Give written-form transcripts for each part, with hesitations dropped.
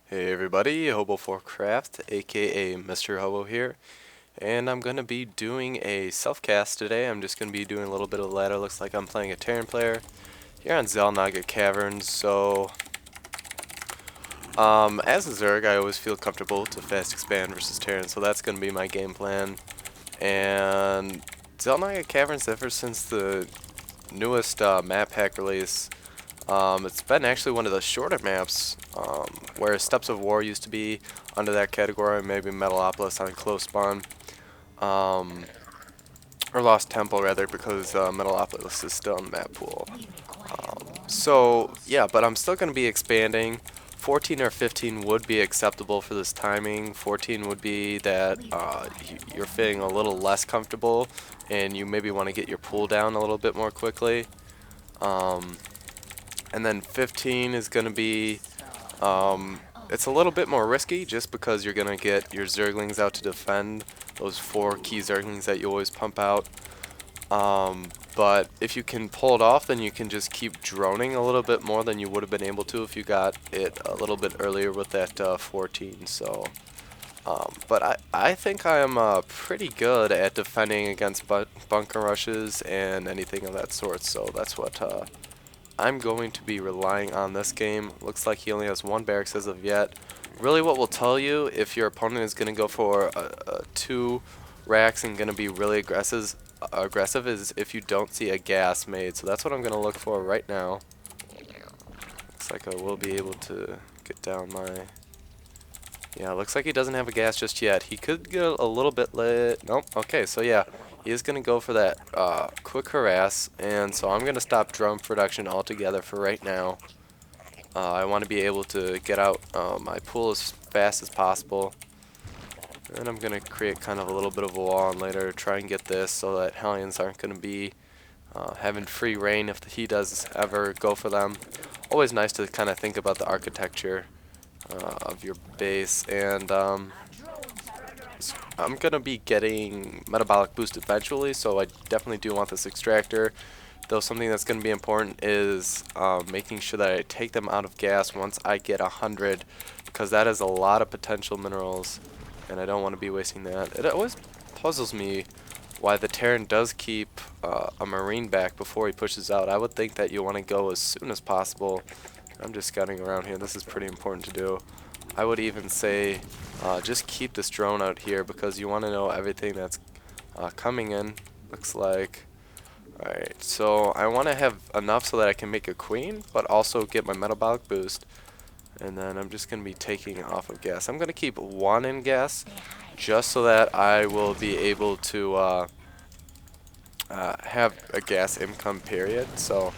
Hey everybody, Hobo4Craft, aka MrHobo here, and I'm gonna be doing a self-cast today. I'm just gonna be doing a little bit of ladder. Looks like I'm playing a Terran player here on Zelnaga Caverns. So, as a Zerg, I always feel comfortable to fast expand versus Terran, so that's gonna be my game plan. And Zelnaga Caverns, ever since the newest map pack release, it's been actually one of the shorter maps, where Steps of War used to be under that category, maybe Metalopolis on Close Spawn, um, or Lost Temple rather, because Metalopolis is still in the map pool. So yeah, but I'm still going to be expanding. 14 or 15 would be acceptable for this timing. 14 would be that you're feeling a little less comfortable and you maybe want to get your pool down a little bit more quickly. Um, and then 15 is going to be, it's a little bit more risky just because you're going to get your Zerglings out to defend those 4 key Zerglings that you always pump out. But if you can pull it off, then you can just keep droning a little bit more than you would have been able to if you got it a little bit earlier with that 14. So, but I think I'm pretty good at defending against bunker rushes and anything of that sort. So that's what I'm going to be relying on this game. Looks like he only has 1 barracks as of yet. Really what will tell you if your opponent is going to go for 2 racks and going to be really aggressive is if you don't see a gas made. So that's what I'm going to look for right now. Looks like I will be able to get down my... Yeah, looks like he doesn't have a gas just yet. He could get a little bit lit. Nope. Okay, so yeah, he is going to go for that quick harass, and so I'm going to stop drone production altogether for right now. I want to be able to get out my pool as fast as possible. And I'm going to create kind of a little bit of a wall and later try and get this so that Hellions aren't going to be having free reign if he does ever go for them. Always nice to kind of think about the architecture of your base. And I'm going to be getting metabolic boost eventually, so I definitely do want this extractor. Though something that's going to be important is making sure that I take them out of gas once I get 100, because that is a lot of potential minerals, and I don't want to be wasting that. It always puzzles me why the Terran does keep a Marine back before he pushes out. I would think that you want to go as soon as possible. I'm just scouting around here. This is pretty important to do. I would even say just keep this drone out here because you want to know everything that's coming in. Looks like... Alright, so I want to have enough so that I can make a queen, but also get my metabolic boost. And then I'm just going to be taking off of gas. I'm going to keep 1 in gas, just so that I will be able to have a gas income period. So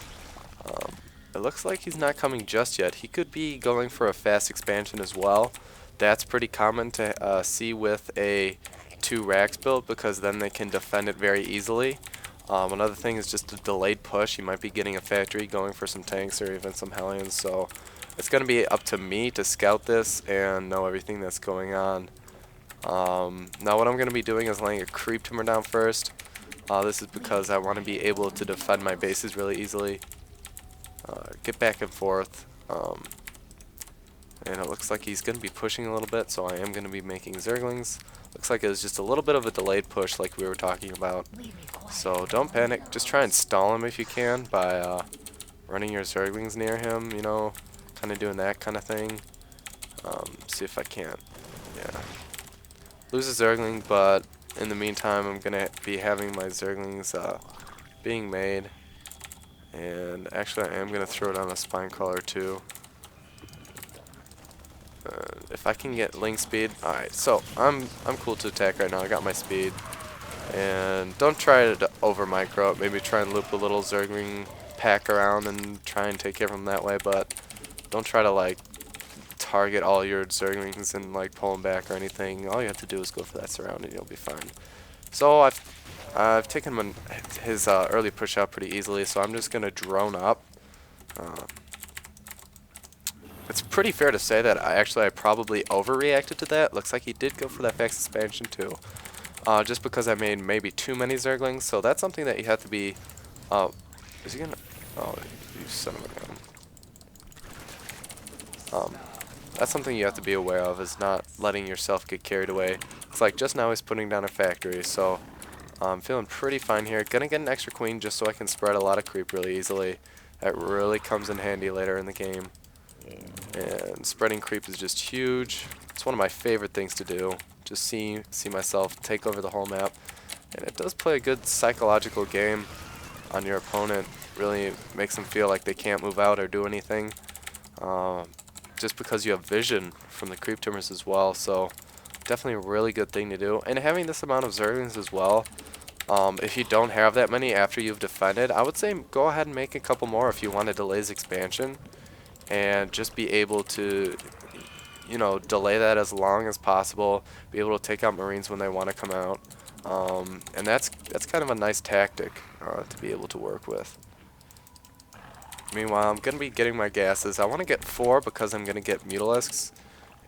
it looks like he's not coming just yet. He could be going for a fast expansion as well. That's pretty common to see with a 2 racks build, because then they can defend it very easily. Another thing is just a delayed push. You might be getting a factory going for some tanks or even some Hellions. So it's going to be up to me to scout this and know everything that's going on. Now what I'm going to be doing is laying a creep tumor down first. This is because I want to be able to defend my bases really easily. Get back and forth. And it looks like he's going to be pushing a little bit, so I am going to be making Zerglings. Looks like it was just a little bit of a delayed push like we were talking about. So don't panic. Just try and stall him if you can by running your Zerglings near him, you know, kind of doing that kind of thing. See if I can't. Yeah. Lose a Zergling, but in the meantime I'm going to be having my Zerglings being made. And actually I am going to throw down a spine crawler too. If I can get link speed, alright, so I'm cool to attack right now. I got my speed. And don't try to over micro it. Maybe try and loop a little Zergling pack around and try and take care of them that way, but don't try to like target all your Zerglings and like pull them back or anything. All you have to do is go for that surround and you'll be fine. So I've taken his early push out pretty easily, so I'm just gonna drone up. It's pretty fair to say that I probably overreacted to that. Looks like he did go for that fast expansion too. Just because I made maybe too many Zerglings, so that's something that you have to be... is he gonna... Oh, you son of a gun. that's something you have to be aware of, is not letting yourself get carried away. It's like just now he's putting down a factory, so I'm feeling pretty fine here. Gonna get an extra queen just so I can spread a lot of creep really easily. That really comes in handy later in the game. And spreading creep is just huge. It's one of my favorite things to do. Just see myself take over the whole map. And it does play a good psychological game on your opponent. Really makes them feel like they can't move out or do anything. Just because you have vision from the creep timers as well. So definitely a really good thing to do. And having this amount of zerglings as well. If you don't have that many after you've defended, I would say go ahead and make a couple more if you want to delay expansion. And just be able to, you know, delay that as long as possible. Be able to take out Marines when they want to come out. And that's kind of a nice tactic to be able to work with. Meanwhile, I'm going to be getting my gases. I want to get 4 because I'm going to get Mutilisks.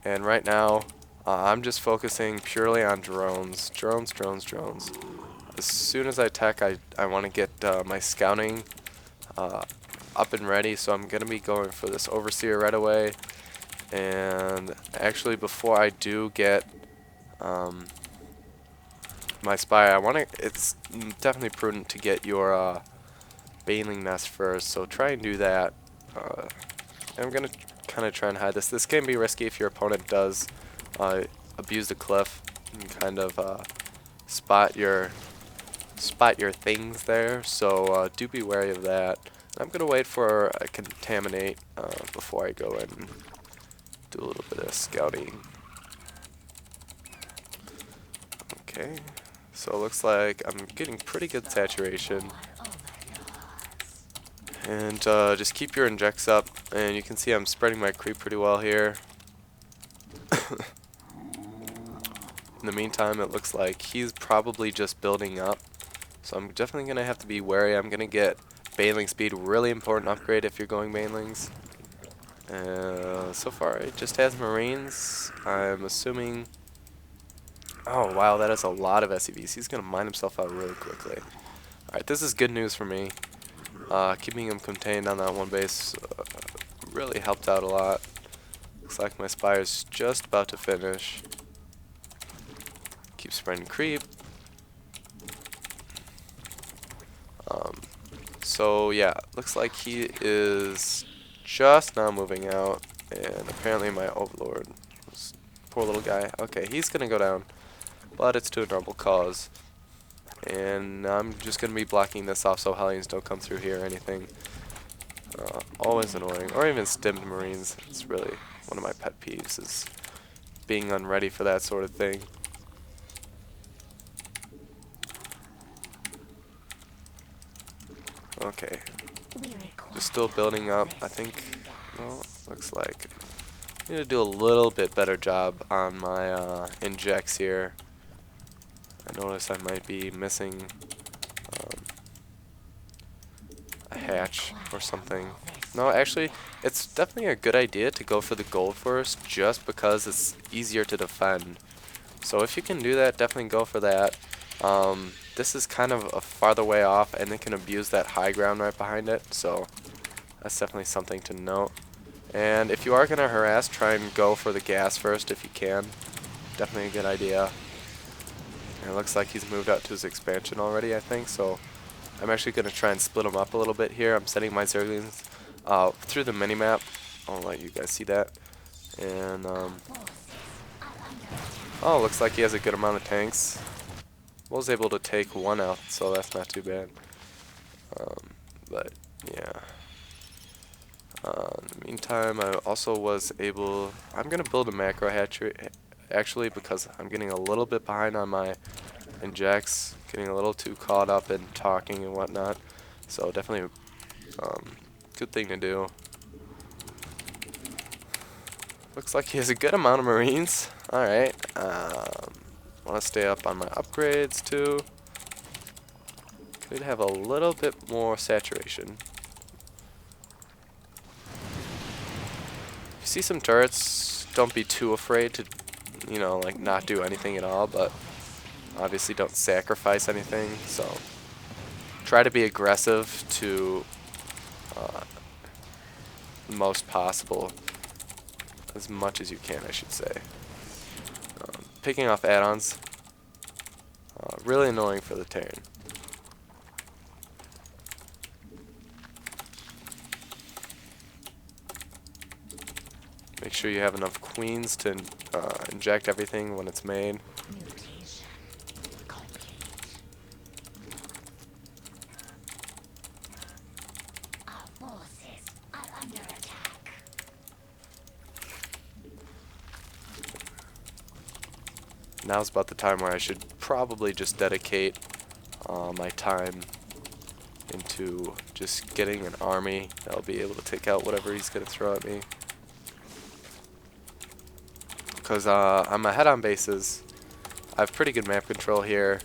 And right now, I'm just focusing purely on drones. Drones, drones, drones. As soon as I attack, I want to get my scouting up and ready. So I'm going to be going for this Overseer right away. And actually, before I do get my Spy, it's definitely prudent to get your Baneling Nest first. So try and do that. I'm going to kind of try and hide this. This can be risky if your opponent does abuse the cliff and kind of spot your things there, so do be wary of that. I'm gonna wait for a contaminate before I go in and do a little bit of scouting. Okay, so it looks like I'm getting pretty good saturation. And just keep your injects up, and you can see I'm spreading my creep pretty well here. In the meantime, it looks like he's probably just building up. So I'm definitely going to have to be wary. I'm going to get Baneling speed, really important upgrade if you're going Banelings. So far it just has Marines. I'm assuming... Oh wow, that is a lot of SCVs. He's going to mine himself out really quickly. Alright, this is good news for me. Keeping him contained on that one base really helped out a lot. Looks like my Spire's just about to finish. Keep spreading creep. So yeah, looks like he is just now moving out, and apparently my overlord, poor little guy, okay, he's gonna go down, but it's to a noble cause, and I'm just gonna be blocking this off so Hellions don't come through here or anything. Always annoying, or even stimmed Marines. It's really one of my pet peeves, is being unready for that sort of thing. Okay, just still building up. I think, well, looks like I need to do a little bit better job on my injects here. I notice I might be missing a hatch or something. No, actually, it's definitely a good idea to go for the gold first, just because it's easier to defend. So if you can do that, definitely go for that. This is kind of a farther way off, and they can abuse that high ground right behind it, so that's definitely something to note. And if you are going to harass, try and go for the gas first if you can. Definitely a good idea. And it looks like he's moved out to his expansion already, I think, so I'm actually going to try and split him up a little bit here. I'm sending my Zerglings through the minimap. I'll let you guys see that. And, oh, looks like he has a good amount of tanks. Was able to take one out, so that's not too bad. But yeah. In the meantime, I also was able. I'm gonna build a macro hatchery, actually, because I'm getting a little bit behind on my injects, getting a little too caught up in talking and whatnot. So definitely, good thing to do. Looks like he has a good amount of Marines. All right. Want to stay up on my upgrades too. Could have a little bit more saturation. If you see some turrets, don't be too afraid to, you know, like not do anything at all, but obviously don't sacrifice anything. So try to be aggressive to the most possible. as much as you can, I should say. Picking off add-ons, really annoying for the Terran. Make sure you have enough queens to inject everything when it's made. Mutation complete. Our forces are under attack. Now's about the time where I should probably just dedicate my time into just getting an army that'll be able to take out whatever he's going to throw at me. Because I'm ahead on bases. I have pretty good map control here,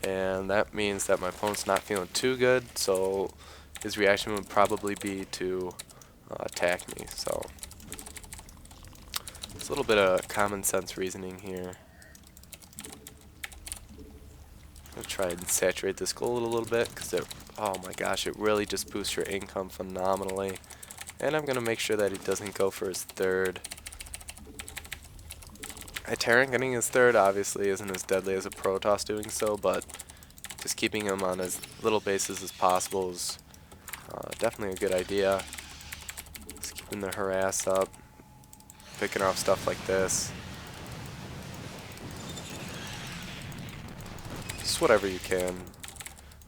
and that means that my opponent's not feeling too good, so his reaction would probably be to attack me. So it's a little bit of common sense reasoning here. I'm going to try and saturate this gold a little bit, because oh my gosh, it really just boosts your income phenomenally. And I'm going to make sure that he doesn't go for his third. A Terran getting his third obviously isn't as deadly as a Protoss doing so, but just keeping him on as little bases as possible is definitely a good idea. Just keeping the harass up, picking off stuff like this. Just whatever you can.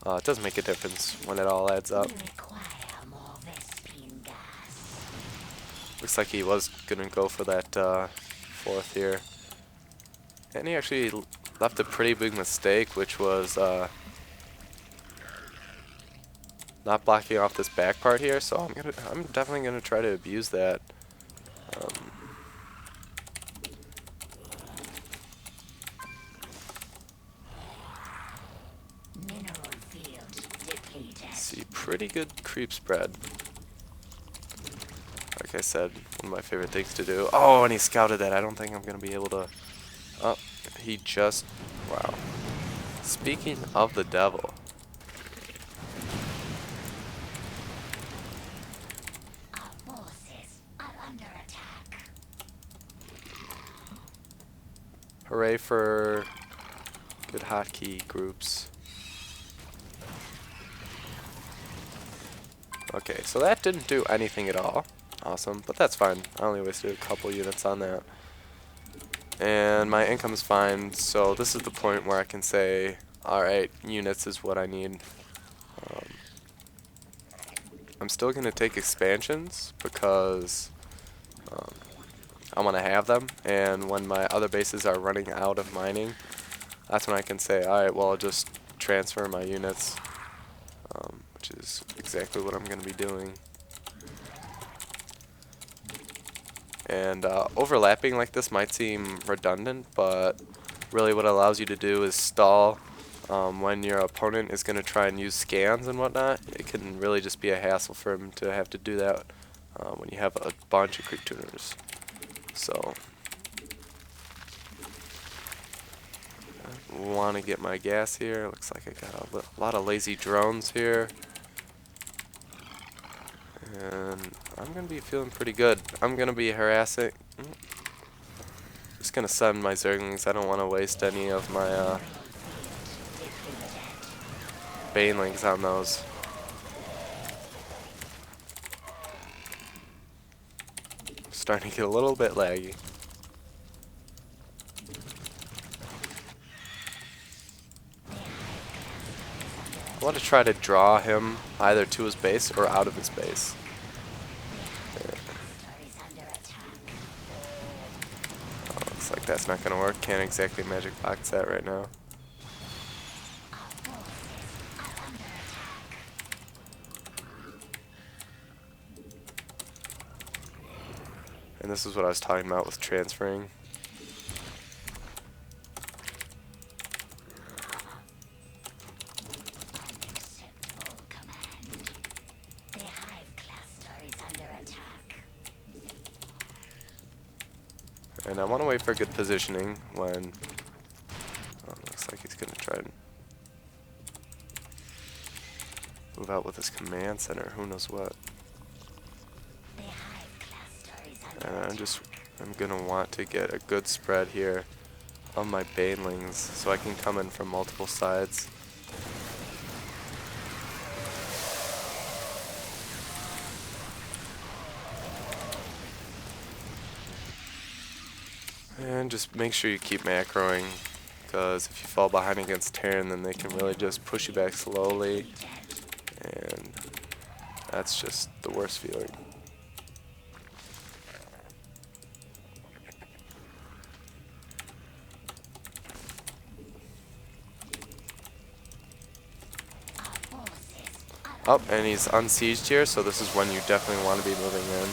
It does make a difference when it all adds up. We require more Vespine gas. Looks like he was going to go for that fourth here. And he actually left a pretty big mistake, which was not blocking off this back part here. So I'm definitely gonna try to abuse that. Mineral field depleted. See, pretty good creep spread. Like I said, one of my favorite things to do. Oh, and he scouted that. I don't think I'm gonna be able to. Oh, he just. Wow. Speaking of the devil. Our forces are under attack. Hooray for good hotkey groups. Okay, so that didn't do anything at all. Awesome, but that's fine. I only wasted a couple units on that. And my income's fine, so this is the point where I can say, alright, units is what I need. I'm still going to take expansions because I want to have them, and when my other bases are running out of mining, that's when I can say, alright, well, I'll just transfer my units, which is exactly what I'm going to be doing. And overlapping like this might seem redundant, but really what it allows you to do is stall when your opponent is going to try and use scans and whatnot. It can really just be a hassle for him to have to do that when you have a bunch of creep tuners. So, want to get my gas here. Looks like I got a lot of lazy drones here. And I'm going to be feeling pretty good. I'm going to be harassing. Just going to send my Zerglings. I don't want to waste any of my Banelings on those. Starting to get a little bit laggy. I want to try to draw him either to his base or out of his base. Oh, looks like that's not going to work. Can't exactly magic box that right now. And this is what I was talking about with transferring. And I want to wait for good positioning when... Oh, looks like he's going to try and move out with his command center. Who knows what. And I'm just I'm gonna want to get a good spread here of my banelings so I can come in from multiple sides. And just make sure you keep macroing, because if you fall behind against Terran, then they can really just push you back slowly, and that's just the worst feeling. Oh, and he's unsieged here, so this is when you definitely want to be moving in.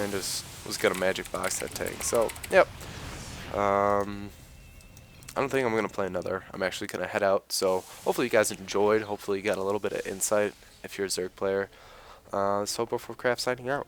And just was gonna magic box that tank. So, yep. I don't think I'm gonna play another. I'm actually gonna head out. So hopefully you guys enjoyed. Hopefully you got a little bit of insight if you're a Zerg player. This is Hobo for Craft signing out.